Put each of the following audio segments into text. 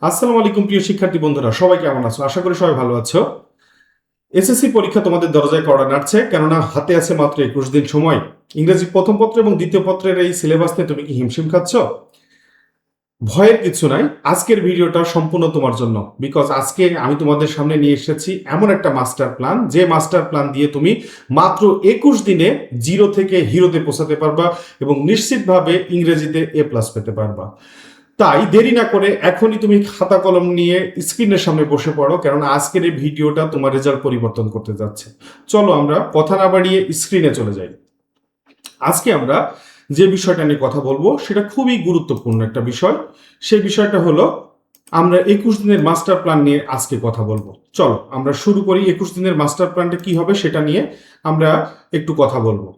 আসসালামু আলাইকুম প্রিয় শিক্ষার্থী বন্ধুরা, সবাই কেমন আছো? আশা করি সবাই ভালো আছো। এসএসসি পরীক্ষা তোমাদের দরজায় কড়া নাড়ছে, কেননা হাতে আছে মাত্র 21 দিন সময়। ইংরেজি প্রথম পত্র এবং দ্বিতীয় পত্রের এই সিলেবাস নিয়ে তুমি কি হিমশিম খাচ্ছ? ভয়ের কিছু নাই, আজকের ভিডিওটা সম্পূর্ণ তোমার জন্য। বিকজ আজকে আমি তোমাদের সামনে নিয়ে এসেছি এমন একটা মাস্টার প্ল্যান, যে মাস্টার প্ল্যান দিয়ে তুমি মাত্র 21 দিনে জিরো থেকে হিরোতে পৌঁছাতে পারবা এবং নিশ্চিতভাবে ইংরেজিতে A+ পেতে পারবা। তাই দেরি না করে এখনই তুমি খাতা কলম নিয়ে স্ক্রিনের সামনে বসে পড়ো, কারণ আজকের এই ভিডিওটা তোমার রেজাল্ট পরিবর্তন করতে যাচ্ছে। চলো আমরা কথা না বাড়িয়ে স্ক্রিনে চলে যাই। আজকে আমরা যে বিষয়টা নিয়ে কথা বলবো সেটা খুবই গুরুত্বপূর্ণ একটা বিষয়। সেই বিষয়টা হলো আমরা 21 দিনের মাস্টার প্ল্যান নিয়ে আজকে কথা বলবো। চলো আমরা শুরু করি। 21 দিনের মাস্টার প্ল্যানটা কি হবে সেটা নিয়ে আমরা একটু কথা বলবো।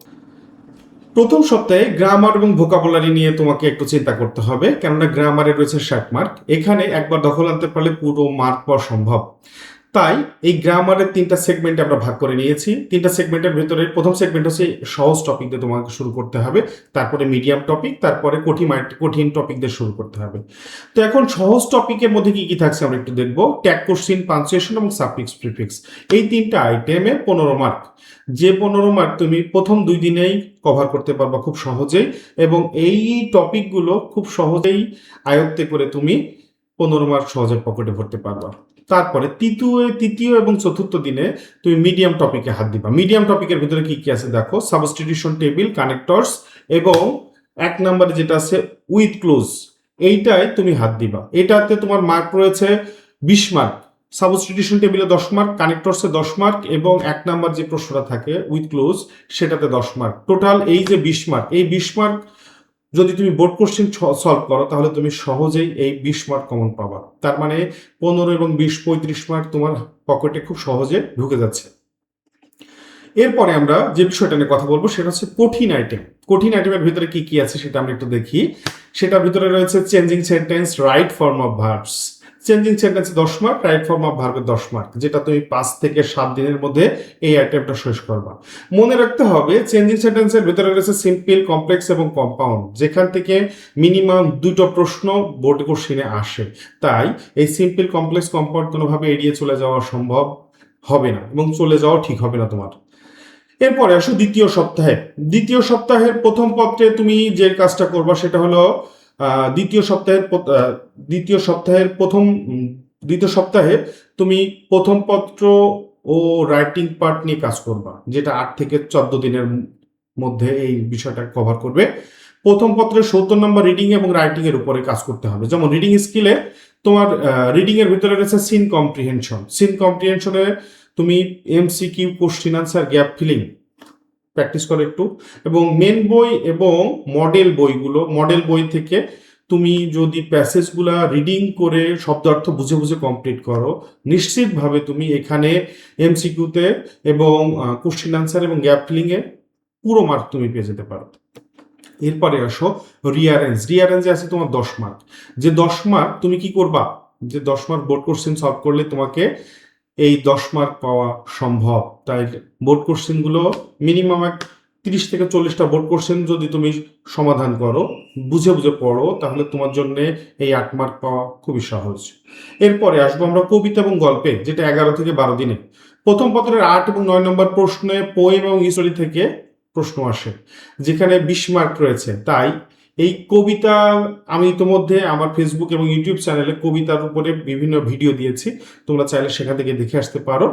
প্রথম সপ্তাহে গ্রামার এবং ভোকাবুলারি নিয়ে তোমাকে একটু চিন্তা করতে হবে, কেননা গ্রামারে রয়েছে 60 মার্ক। এখানে একবার দখল আনতে পারলে পুরো মার্ক পাওয়া সম্ভব। তাই এই গ্রামারের 3টা সেগমেন্ট আমরা ভাগ করে নিয়েছি। 3টা সেগমেন্টের ভিতরে প্রথম সেগমেন্ট হচ্ছে সহজ টপিক দিয়ে তোমাকে শুরু করতে হবে, তারপরে মিডিয়াম টপিক, তারপরে কঠিন টপিক দিয়ে শুরু করতে হবে। তো এখন সহজ টপিকের মধ্যে কি কি থাকছে আমরা একটু দেখবো। ট্যাগ কোশ্চিন, পাঞ্চুয়েশন এবং সাফিক্স প্রিফিক্স, এই 3টা আইটেমে 15 মার্ক। যে 15 মার্ক তুমি প্রথম 2 দিনেই কভার করতে পারবা খুব সহজেই, এবং এই টপিকগুলো খুব সহজেই আয়ত্তে করে তুমি 15 মার্ক সহজে পকেটে ভরতে পারবা। তারপরে তৃতীয় এবং চতুর্থ দিনে তুমি মিডিয়াম টপিকে হাত দিবা। মিডিয়াম টপিকের ভিতরে কি কি আছে দেখো, সাবস্টিটিউশন টেবিল, কানেক্টরস এবং 1 নম্বরে যেটা আছে উইথ ক্লোজ, এইটাই তুমি হাত দিবা। এটাতে তোমার মার্ক রয়েছে 20 মার্ক। সাবস্টিটিউশন টেবিলে 10 মার্ক, কানেক্টরসে 10 মার্ক এবং 1 নম্বর যে প্রশ্নটা থাকে উইথ ক্লোজ সেটাতে 10 মার্ক। টোটাল এই যে 20 মার্ক, এই 20 মার্ক যদি তুমি বোর্ড কোশ্চেন সলভ করো তাহলে তুমি সহজেই এই 20 মার্ক কমন পাবা। তার মানে 15 এবং 20 35 মার্ক তোমার পকেটে খুব সহজে ঢুকে যাচ্ছে। এরপরে আমরা যে বিষয়টা নিয়ে কথা বলবো সেটা হচ্ছে কঠিন আইটেম। কঠিন আইটেমের ভিতরে কি কি আছে সেটা আমরা একটু দেখি। সেটার ভিতরে রয়েছে changing sentence, right form of verbs. Changing sentence 10 mark, right form of ভার্বের 10 মার্ক, যেটা তুমি 5 থেকে 7 দিনের মধ্যে এই আইটেমটা শেষ করবা। মনে রাখতে হবে চেঞ্জিং সেন্টেন্সের ভিতরে রয়েছে সিম্পল, কমপ্লেক্স এবং কম্পাউন্ড, যেখান থেকে মিনিমাম 2টো প্রশ্ন বোর্ড কোশ্চেনে আসে। তাই এই সিম্পল, কমপ্লেক্স, কম্পাউন্ড কোনোভাবে এড়িয়ে চলে যাওয়া সম্ভব হবে না এবং চলে যাওয়া ঠিক হবে না তোমার। এরপরে আসো দ্বিতীয় সপ্তাহে। দ্বিতীয় সপ্তাহের প্রথম পত্রে তুমি যে কাজটা করবা সেটা হলো দ্বিতীয় সপ্তাহের দ্বিতীয় সপ্তাহে তুমি প্রথম পত্র ও রাইটিং পার্ট নিয়ে কাজ করবা, যেটা 8 থেকে 14 দিনের মধ্যে এই বিষয়টা কভার করবে। প্রথম পত্রে 70 নম্বর রিডিং এবং রাইটিং এর উপরে কাজ করতে হবে। যেমন রিডিং স্কিলে তোমার রিডিং এর ভিতরে রয়েছে সিন কম্প্রিহেনশন। সিন কম্প্রিহেনশনে তুমি MCQ, question answer, gap filling practice করো একটু। এবং মেন বই এবং মডেল বই থেকে তুমি যদি প্যাসেজগুলা রিডিং করে শব্দার্থ বুঝে বুঝে কমপ্লিট করো, নিশ্চিতভাবে তুমি এখানে MCQতে এবং কোশ্চিন আনসার এবং গ্যাপ ফিলিংয়ে পুরো মার্ক তুমি পেয়ে যেতে পারো। এরপরে আসো রিয়ারেঞ্জে আছে তোমার 10 মার্ক। যে 10 মার্ক তুমি কি করবা, যে 10 মার্ক বোর্ড কোশ্চেন সলভ করলে তোমাকে এই 10 মার্ক পাওয়া সম্ভব। তাই বোর্ড কোশ্চেনগুলো মিনিমাম 30 থেকে 40টা বোর্ড কোশ্চেন যদি তুমি সমাধান করো, বুঝে বুঝে পড়ো, তাহলে তোমার জন্য এই 8 মার্ক পাওয়া খুবই সহজ। এরপরে আসবো আমরা কবিতা এবং গল্পে, যেটা 11 থেকে 12 দিনে। প্রথম পত্রের 8 এবং 9 নম্বর প্রশ্নে পোয়েম এবং হিস্টোরি থেকে প্রশ্ন আসে, যেখানে 20 মার্ক রয়েছে। তাই এই কবিতা আমি ইতিমধ্যে আমার ফেসবুক এবং ইউটিউব চ্যানেলে কবিতার উপরে বিভিন্ন ভিডিও দিয়েছি, তোমরা চাইলে সেখান থেকে দেখে আসতে পারো।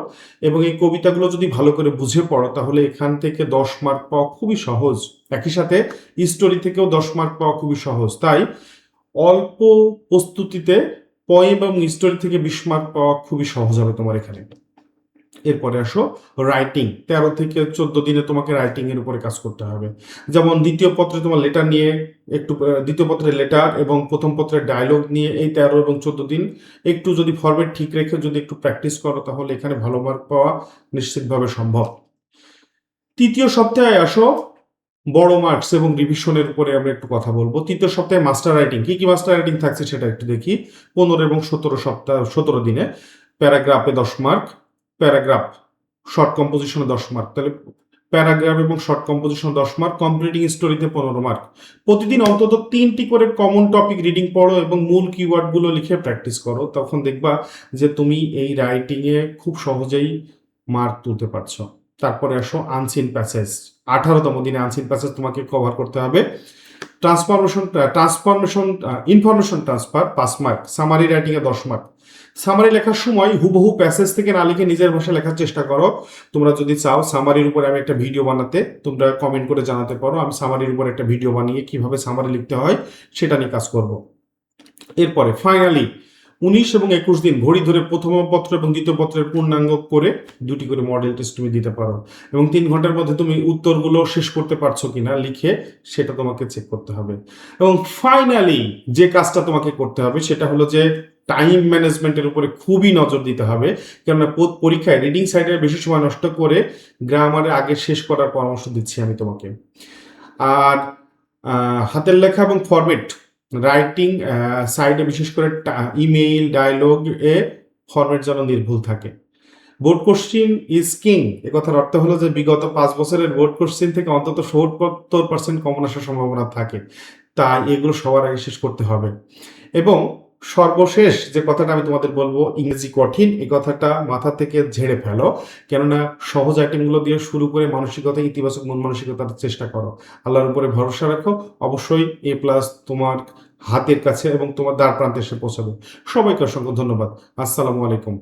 এবং এই কবিতাগুলো যদি ভালো করে বুঝে পড়ো তাহলে এখান থেকে 10 মার্ক পাওয়া খুবই সহজ। একই সাথে স্টোরি থেকেও 10 মার্ক পাওয়া খুবই সহজ। তাই অল্প প্রস্তুতিতে পোয়েম এবং স্টোরি থেকে 20 মার্ক পাওয়া খুবই সহজ হবে তোমার এখানে। এরপরে আসো রাইটিং। 13 থেকে 14 দিনে তোমাকে রাইটিং এর উপরে কাজ করতে হবে। যেমন দ্বিতীয় পত্রে তোমার লেটার নিয়ে একটু, দ্বিতীয় পত্রের লেটার এবং প্রথম পত্রের ডায়লগ নিয়ে এই 13 এবং 14 দিন একটু যদি ফরম্যাট ঠিক রেখে যদি একটু প্র্যাকটিস করো তাহলে এখানে ভালো মার্ক পাওয়া নিশ্চিতভাবে সম্ভব। তৃতীয় সপ্তাহে আসো বড় মার্কস এবং রিভিশনের উপরে আমরা একটু কথা বলবো। তৃতীয় সপ্তাহে মাস্টার রাইটিং, কি কি মাস্টার রাইটিং থাকছে সেটা একটু দেখি। 15 এবং 17 দিনে প্যারাগ্রাফে 10 মার্ক, প্যারাগ্রাফ শর্ট কম্পোজিশনে 10 মার্ক। তাহলে প্যারাগ্রাফ এবং শর্ট কম্পোজিশন 10 মার্ক, কমপ্লিটিং স্টোরিতে 15 মার্ক। প্রতিদিন অন্তত 3টি করে কমন টপিক রিডিং পড়ো এবং মূল কিওয়ার্ডগুলো লিখে প্র্যাকটিস করো, তখন দেখবা যে তুমি এই রাইটিংয়ে খুব সহজেই মার্ক তুলতে পারছো। তারপরে আসো আনসিন প্যাসেজ। 18তম দিনে আনসিন প্যাসেজ তোমাকে কভার করতে হবে। ইনফরমেশন ট্রান্সফার 5 মার্ক, সামারি রাইটিংয়ে 10 মার্ক। সামারি লেখার সময় হুবহু প্যাসেজ থেকে না লিখে নিজের ভাষায় লেখার চেষ্টা করো। তোমরা যদি চাও সামারির উপরে আমি একটা ভিডিও বানাতে, তোমরা কমেন্ট করে জানাতে পারো, আমি সামারির উপরে একটা ভিডিও বানিয়ে কিভাবে সামারি লিখতে হয় সেটা নিয়ে কাজ করব। এরপরে ফাইনালি 19 এবং 21 দিন ঘড়ি ধরে প্রথম পত্র এবং দ্বিতীয় পত্রের পূর্ণাঙ্গ করে 2টি করে মডেল টেস্ট তুমি দিতে পারো, এবং 3 ঘন্টার মধ্যে তুমি উত্তরগুলো শেষ করতে পারছো কিনা লিখে সেটা তোমাকে চেক করতে হবে। এবং ফাইনালি যে কাজটা তোমাকে করতে হবে সেটা হলো যে টাইম ম্যানেজমেন্টের উপরে খুবই নজর দিতে হবে, কেননা পরীক্ষায় রিডিং সাইডে বেশি সময় নষ্ট করে গ্রামারে আগে শেষ করার পরামর্শ দিচ্ছি আমি তোমাকে। আর হাতের লেখা এবং ফরম্যাট রাইটিং সাইডে বিশেষ করে ইমেইল ডায়লগ এ ফরম্যাট যেন নির্ভুল থাকে। বোর্ড কোশ্চিন ইজ কিং, এ কথার অর্থ হলো যে বিগত 5 বছরের বোর্ড কোশ্চিন থেকে অন্তত 70% কমন আসার সম্ভাবনা থাকে, তাই এগুলো সবার আগে শেষ করতে হবে। এবং সর্বশেষ যে কথাটা আমি তোমাদের বলবো, ইংরেজি কঠিন এই কথাটা মাথা থেকে ঝেড়ে ফেলো, কেননা সহজ আইটেমগুলো দিয়ে শুরু করে মানসিকতা, ইতিবাচক মন মানসিকতার চেষ্টা করো। আল্লাহর উপরে ভরসা রাখো, অবশ্যই A+ তোমার হাতের কাছে এবং তোমার দ্বার প্রান্তে এসে পৌঁছাবে। সবাইকে অসংখ্য ধন্যবাদ। আসসালামু আলাইকুম।